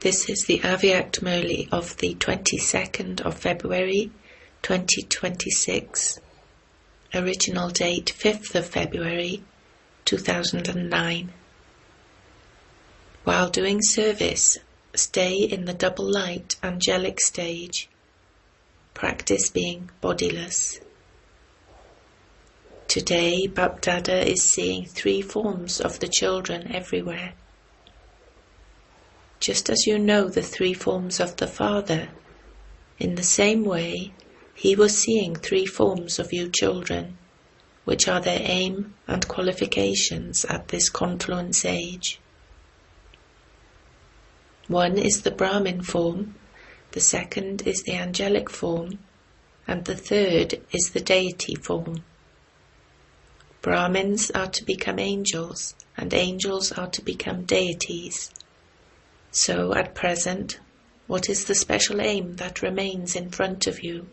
This is the Avyakt Murli of the 22nd of February 2026. Original date 5th of February 2009. While doing service, stay in the double light angelic stage. Practice being bodiless. Today, Bapdada is seeing three forms of the children everywhere. Just as you know the three forms of the Father, in the same way, he was seeing three forms of you children, which are their aim and qualifications at this confluence age. One is the Brahmin form, the second is the angelic form, and the third is the deity form. Brahmins are to become angels, and angels are to become deities. So, at present, what is the special aim that remains in front of you?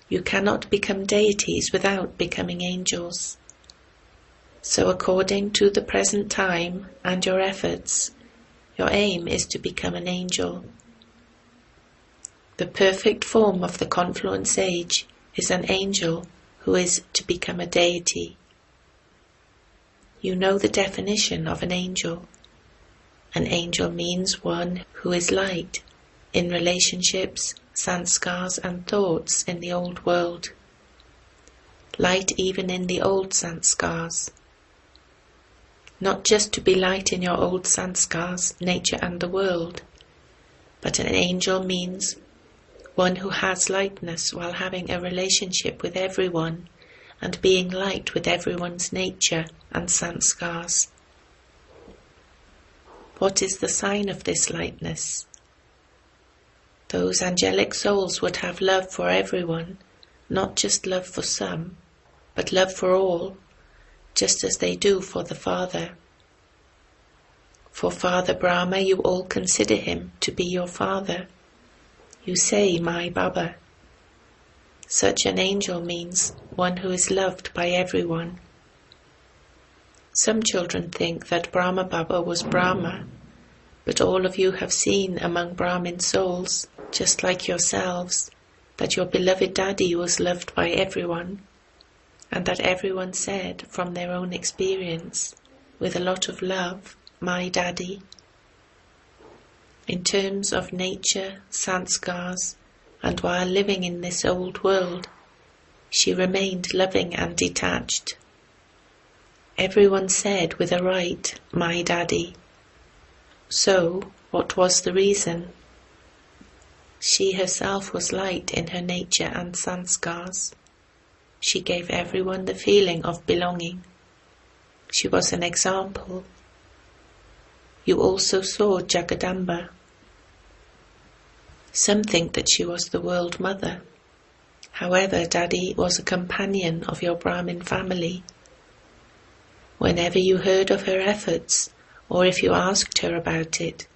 You cannot become deities without becoming angels. So, according to the present time and your efforts, your aim is to become an angel. The perfect form of the confluence age is an angel who is to become a deity. You know the definition of an angel. An angel means one who is light in relationships, sanskars and thoughts in the old world. Light even in the old sanskars. Not just to be light in your old sanskars, nature and the world, but an angel means one who has lightness while having a relationship with everyone and being light with everyone's nature and sanskars. What is the sign of this lightness? Those angelic souls would have love for everyone, not just love for some, but love for all, just as they do for the Father. For Father Brahma, you all consider him to be your father. You say, my Baba. Such an angel means one who is loved by everyone. Some children think that Brahma Baba was Brahma, but all of you have seen among Brahmin souls, just like yourselves, that your beloved Daddy was loved by everyone, and that everyone said from their own experience, with a lot of love, my Daddy. In terms of nature, sanskars, and while living in this old world, she remained loving and detached. Everyone said with a right, my Daddy. So, what was the reason? She herself was light in her nature and sanskars. She gave everyone the feeling of belonging. She was an example. You also saw Jagadamba. Some think that she was the world mother. However, Daddy was a companion of your Brahmin family. Whenever you heard of her efforts, or if you asked her about it,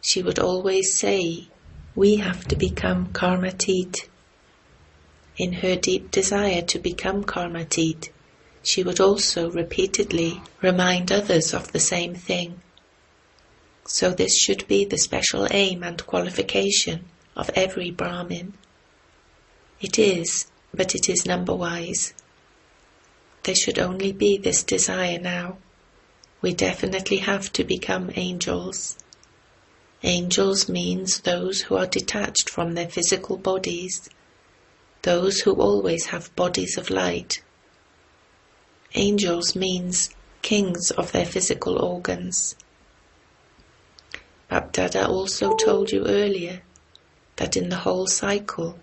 she would always say, we have to become karmatit. In her deep desire to become karmatit, she would also repeatedly remind others of the same thing. So this should be the special aim and qualification of every Brahmin. It is, but it is number-wise. There should only be this desire now. We definitely have to become angels. Angels means those who are detached from their physical bodies, those who always have bodies of light. Angels means kings of their physical organs. Bapdada also told you earlier that in the whole cycle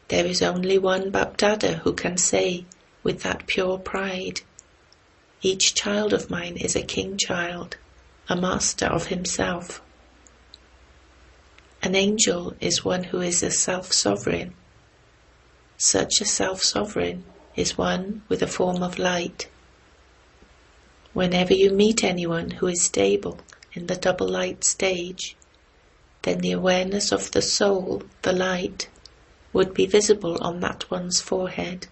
there is only one Bapdada who can say with that pure pride, each child of mine is a king child, a master of himself. An angel is one who is a self-sovereign. Such a self-sovereign is one with a form of light. Whenever you meet anyone who is stable in the double light stage, then the awareness of the soul, the light, would be visible on that one's forehead.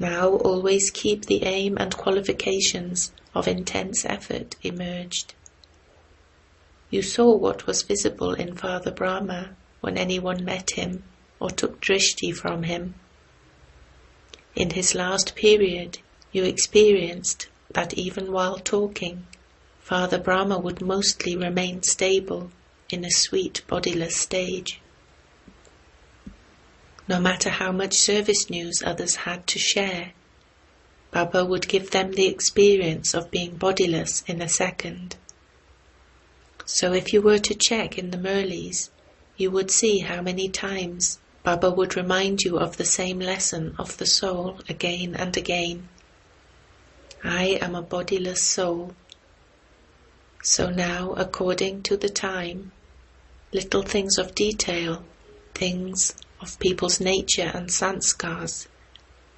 Now always keep the aim and qualifications of intense effort emerged. You saw what was visible in Father Brahma when anyone met him or took drishti from him. In his last period, you experienced that even while talking, Father Brahma would mostly remain stable in a sweet bodiless stage. No matter how much service news others had to share, Baba would give them the experience of being bodiless in a second. So if you were to check in the Murlis, you would see how many times Baba would remind you of the same lesson of the soul again and again. I am a bodiless soul. So now, according to the time, little things of detail, things of people's nature and sanskars,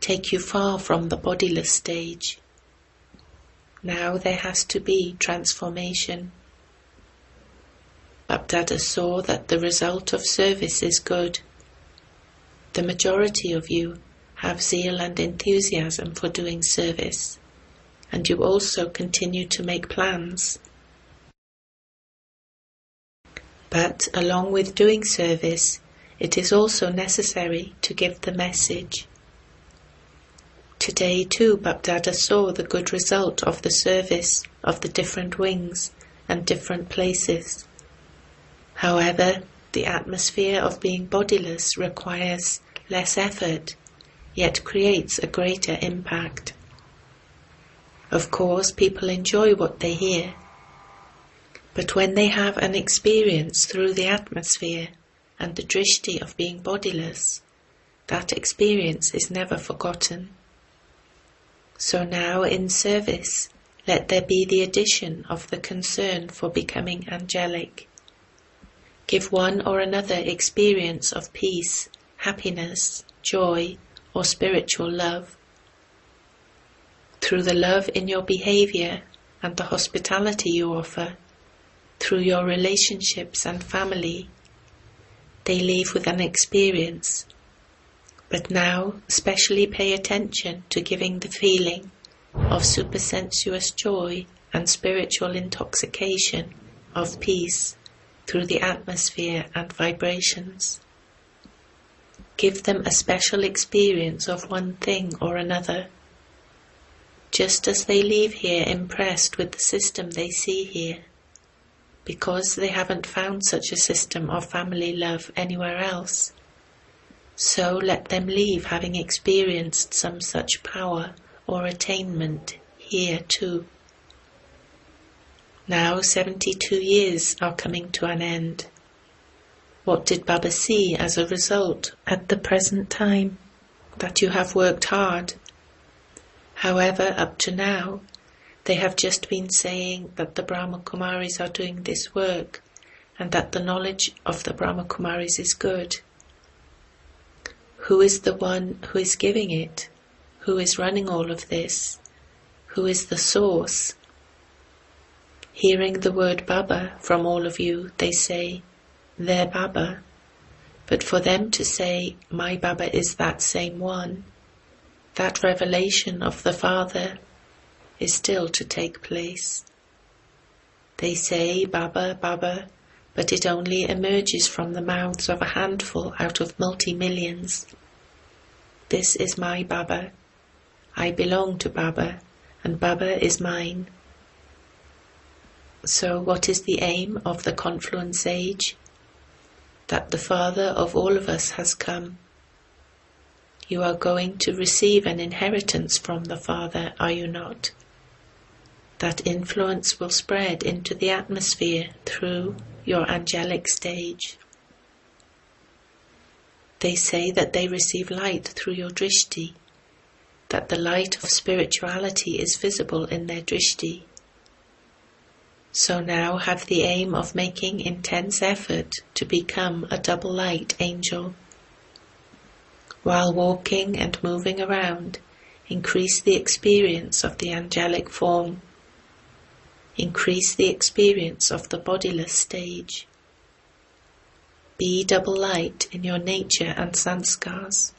take you far from the bodiless stage. Now there has to be transformation. Bapdada saw that the result of service is good. The majority of you have zeal and enthusiasm for doing service, and you also continue to make plans. But along with doing service, it is also necessary to give the message. Today too Bapdada saw the good result of the service of the different wings and different places. However, the atmosphere of being bodiless requires less effort, yet creates a greater impact. Of course, people enjoy what they hear, but when they have an experience through the atmosphere and the drishti of being bodiless, that experience is never forgotten. So now in service, let there be the addition of the concern for becoming angelic. Give one or another experience of peace, happiness, joy, or spiritual love. Through the love in your behavior and the hospitality you offer, through your relationships and family, they leave with an experience. But now especially pay attention to giving the feeling of supersensuous joy and spiritual intoxication of peace through the atmosphere and vibrations. Give them a special experience of one thing or another, just as they leave here impressed with the system they see here, because they haven't found such a system of family love anywhere else. So let them leave having experienced some such power or attainment here too. Now 72 years are coming to an end. What did Baba see as a result at the present time? That you have worked hard. However, up to now, they have just been saying that the Brahma Kumaris are doing this work and that the knowledge of the Brahma Kumaris is good. Who is the one who is giving it? Who is running all of this? Who is the source? Hearing the word Baba from all of you, they say, their Baba. But for them to say, my Baba is that same one, that revelation of the Father is still to take place. They say, Baba, Baba, but it only emerges from the mouths of a handful out of multi-millions. This is my Baba. I belong to Baba, and Baba is mine. So what is the aim of the confluence age? That the Father of all of us has come. You are going to receive an inheritance from the Father, are you not? That influence will spread into the atmosphere through your angelic stage. They say that they receive light through your drishti, that the light of spirituality is visible in their drishti. So now have the aim of making intense effort to become a double light angel. While walking and moving around, increase the experience of the angelic form. Increase the experience of the bodiless stage. Be double light in your nature and sanskars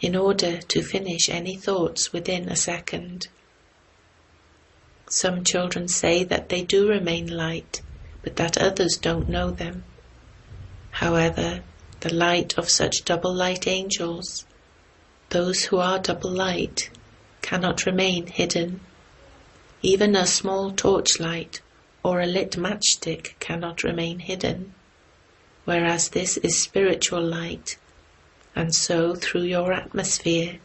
in order to finish any thoughts within a second. Some children say that they do remain light, but that others don't know them. However, the light of such double light angels, those who are double light, cannot remain hidden. Even a small torchlight or a lit matchstick cannot remain hidden, whereas this is spiritual light, and so through your atmosphere,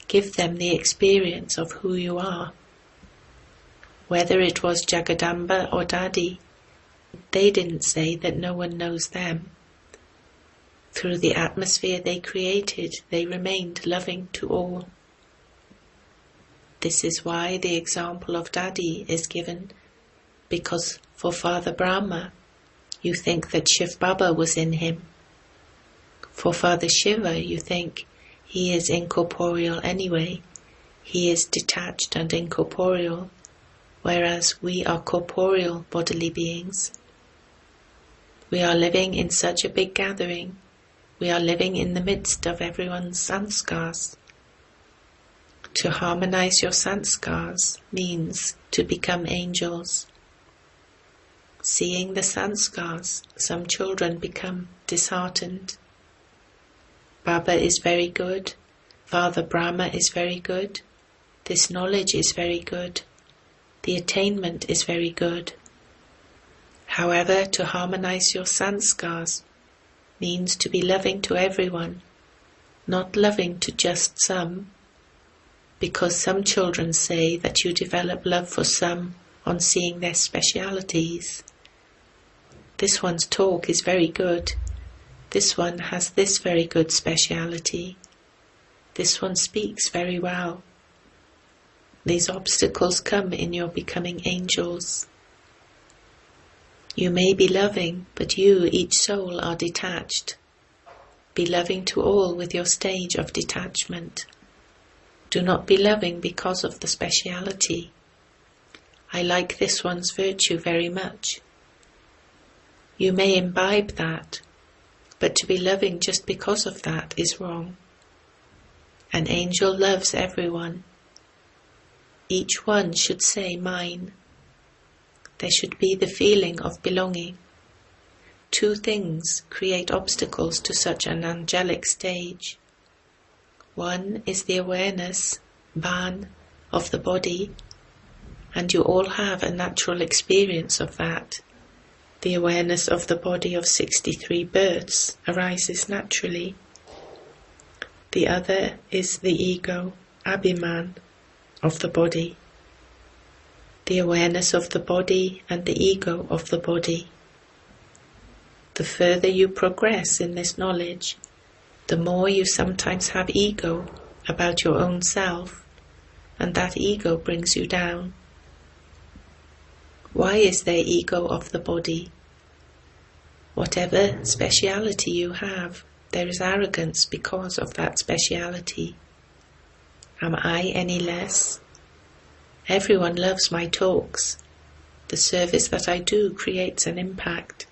give them the experience of who you are. Whether it was Jagadamba or Daddy, they didn't say that no one knows them. Through the atmosphere they created, they remained loving to all. This is why the example of Daddy is given, because for Father Brahma, you think that Shiv Baba was in him. For Father Shiva, you think he is incorporeal anyway. He is detached and incorporeal, whereas we are corporeal bodily beings. We are living in such a big gathering. We are living in the midst of everyone's sanskars. To harmonize your sanskars means to become angels. Seeing the sanskars, some children become disheartened. Baba is very good. Father Brahma is very good. This knowledge is very good. The attainment is very good. However, to harmonize your sanskars means to be loving to everyone, not loving to just some, because some children say that you develop love for some on seeing their specialities. This one's talk is very good. This one has this very good speciality. This one speaks very well. These obstacles come in your becoming angels. You may be loving, but you, each soul, are detached. Be loving to all with your stage of detachment. Do not be loving because of the speciality. I like this one's virtue very much. You may imbibe that, but to be loving just because of that is wrong. An angel loves everyone. Each one should say mine. There should be the feeling of belonging. Two things create obstacles to such an angelic stage. One is the awareness, Ban, of the body, and you all have a natural experience of that. The awareness of the body of 63 births arises naturally. The other is the ego, Abhiman, of the body. The awareness of the body and the ego of the body. The further you progress in this knowledge, the more you sometimes have ego about your own self, and that ego brings you down. Why is there ego of the body? Whatever speciality you have, there is arrogance because of that speciality. Am I any less? Everyone loves my talks. The service that I do creates an impact.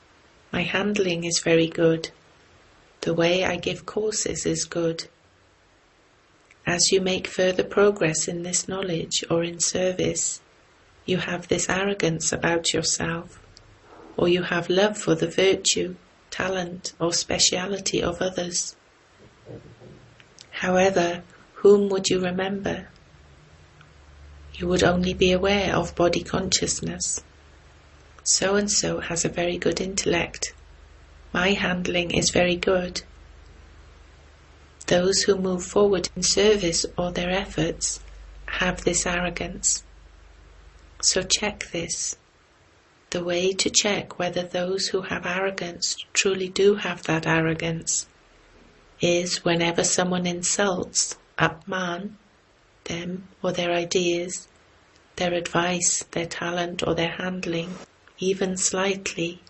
My handling is very good. The way I give courses is good. As you make further progress in this knowledge or in service, you have this arrogance about yourself, or you have love for the virtue, talent, or speciality of others. However, whom would you remember? You would only be aware of body consciousness. So and so has a very good intellect. My handling is very good. Those who move forward in service or their efforts have this arrogance. So check this. The way to check whether those who have arrogance truly do have that arrogance is whenever someone insults, Apman, them or their ideas, their advice, their talent or their handling, even slightly,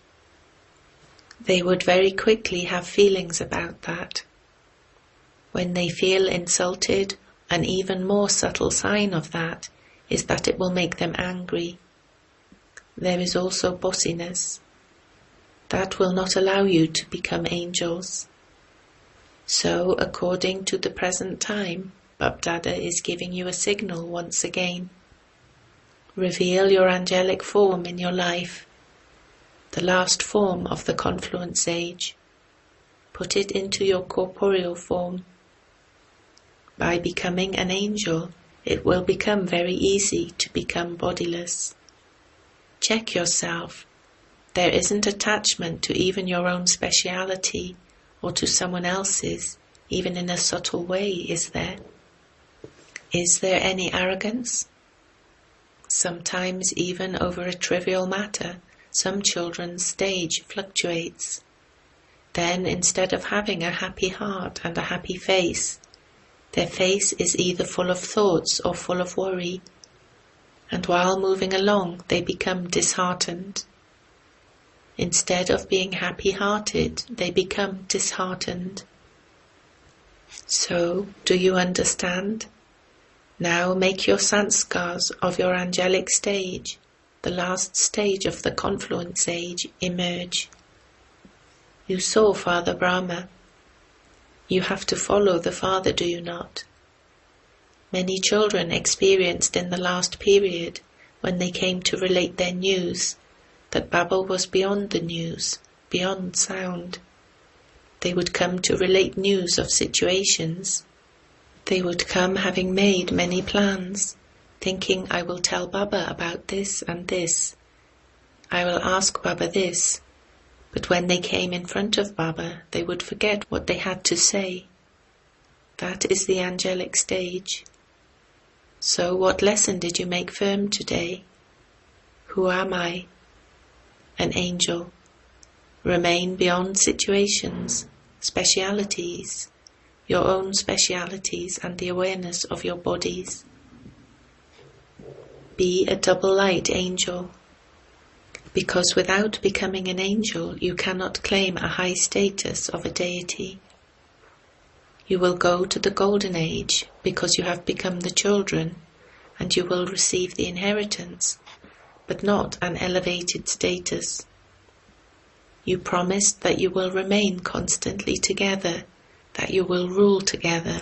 they would very quickly have feelings about that. When they feel insulted, an even more subtle sign of that is that it will make them angry. There is also bossiness. That will not allow you to become angels. So, according to the present time, Bapdada is giving you a signal once again. Reveal your angelic form in your life. the last form of the confluence age. Put it into your corporeal form. By becoming an angel, it will become very easy to become bodiless. Check yourself. There isn't attachment to even your own speciality or to someone else's, even in a subtle way, is there? Is there any arrogance? Sometimes even over a trivial matter, some children's stage fluctuates. Then instead of having a happy heart and a happy face, their face is either full of thoughts or full of worry, and while moving along they become disheartened. Instead of being happy-hearted, they become disheartened. So, do you understand? Now make your sanskars of your angelic stage, the last stage of the confluence age, emerge. You saw Father Brahma. You have to follow the Father, do you not? Many children experienced in the last period, when they came to relate their news, that Baba was beyond the news, beyond sound. They would come to relate news of situations. They would come having made many plans, thinking, I will tell Baba about this and this. I will ask Baba this. But when they came in front of Baba, they would forget what they had to say. That is the angelic stage. So what lesson did you make firm today? Who am I? An angel. Remain beyond situations, specialities, your own specialities and the awareness of your bodies. Be a double light angel. Because without becoming an angel, you cannot claim a high status of a deity. You will go to the golden age because you have become the children, and you will receive the inheritance, but not an elevated status. You promised that you will remain constantly together, that you will rule together.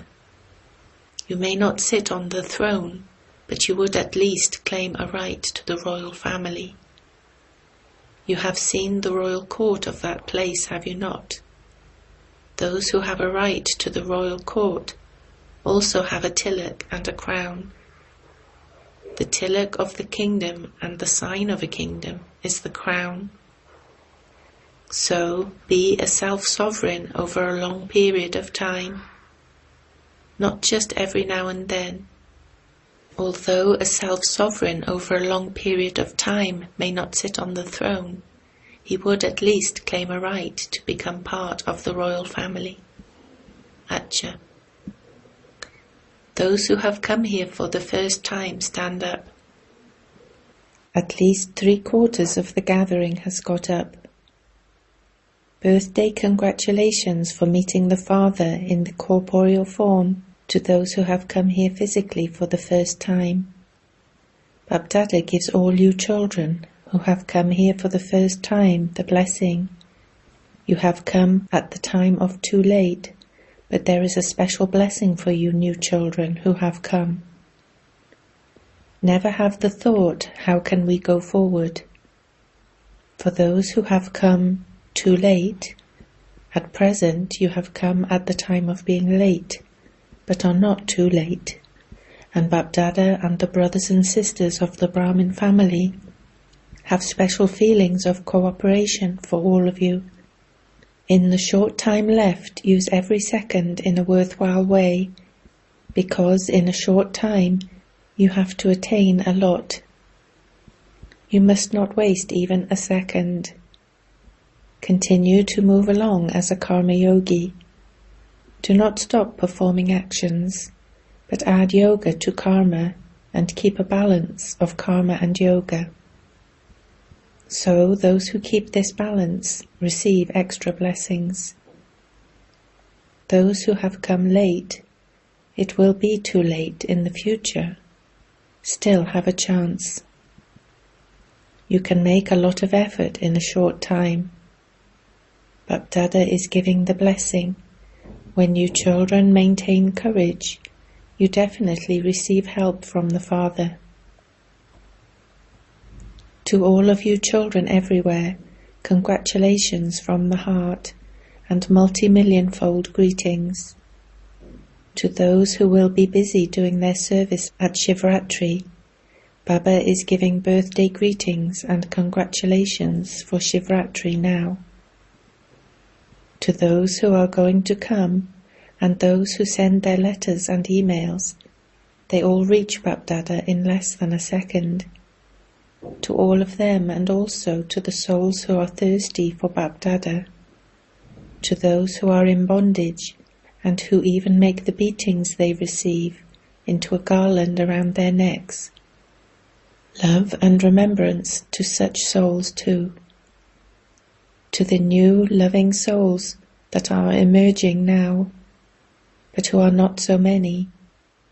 You may not sit on the throne, but you would at least claim a right to the royal family. You have seen the royal court of that place, have you not? Those who have a right to the royal court also have a tilak and a crown. The tilak of the kingdom and the sign of a kingdom is the crown. So be a self-sovereign over a long period of time, not just every now and then. Although a self-sovereign over a long period of time may not sit on the throne, he would at least claim a right to become part of the royal family. Acha. Those who have come here for the first time stand up. At least 3/4 of the gathering has got up. Birthday congratulations for meeting the Father in the corporeal form to those who have come here physically for the first time. Bapdada gives all you children who have come here for the first time the blessing. You have come at the time of too late, but there is a special blessing for you new children who have come. Never have the thought, how can we go forward? For those who have come too late, at present you have come at the time of being late, but are not too late, and Bapdada and the brothers and sisters of the Brahmin family have special feelings of cooperation for all of you. In the short time left, use every second in a worthwhile way, because in a short time you have to attain a lot. You must not waste even a second. Continue to move along as a karma yogi. Do not stop performing actions, but add yoga to karma and keep a balance of karma and yoga. So those who keep this balance receive extra blessings. Those who have come late, it will be too late in the future, still have a chance. You can make a lot of effort in a short time. Bapdada is giving the blessing. When you children maintain courage, you definitely receive help from the Father. To all of you children everywhere, Congratulations from the heart and multi-million-fold greetings. To those who will be busy doing their service at Shivratri, Baba is giving birthday greetings and congratulations for Shivratri now. To those who are going to come and those who send their letters and emails, they all reach Bapdada in less than a second. To all of them, and also to the souls who are thirsty for Bapdada, to those who are in bondage and who even make the beatings they receive into a garland around their necks. Love and remembrance to such souls too. To the new loving souls that are emerging now, but who are not so many.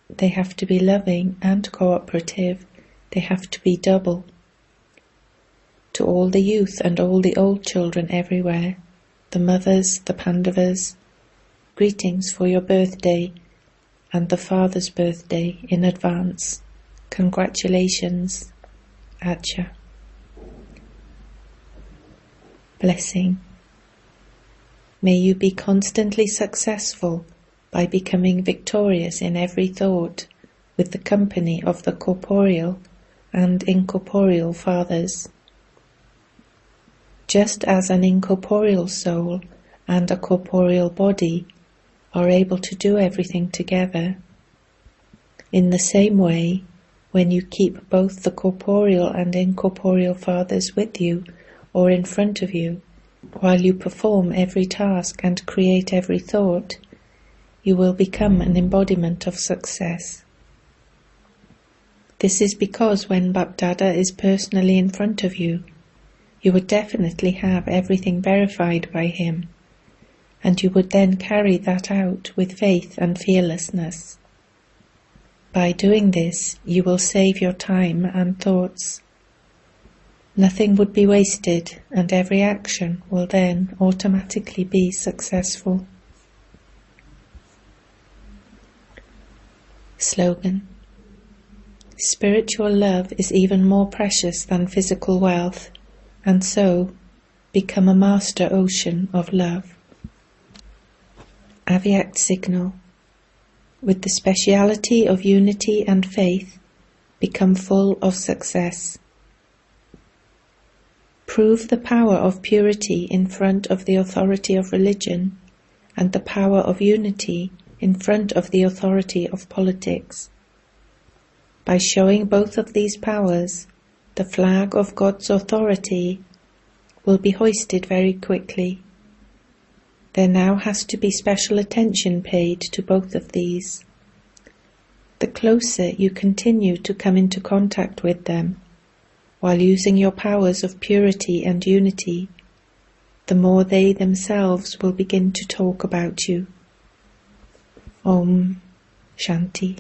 They have to be loving and cooperative. They have to be double. To all the youth and all the old children everywhere, the mothers, the Pandavas, greetings for your birthday and the father's birthday in advance. Congratulations, Acha. Blessing. May you be constantly successful by becoming victorious in every thought with the company of the corporeal and incorporeal fathers. Just as an incorporeal soul and a corporeal body are able to do everything together, in the same way, when you keep both the corporeal and incorporeal fathers with you or in front of you, while you perform every task and create every thought, you will become an embodiment of success. This is because when Bapdada is personally in front of you, you would definitely have everything verified by him, and you would then carry that out with faith and fearlessness. By doing this, you will save your time and thoughts. Nothing would be wasted, and every action will then automatically be successful. Slogan: Spiritual love is even more precious than physical wealth, and so become a master ocean of love. Avyact signal: with the speciality of unity and faith, become full of success. Prove the power of purity in front of the authority of religion, and the power of unity in front of the authority of politics. By showing both of these powers, the flag of God's authority will be hoisted very quickly. There now has to be special attention paid to both of these. The closer you continue to come into contact with them, while using your powers of purity and unity, the more they themselves will begin to talk about you. Om Shanti.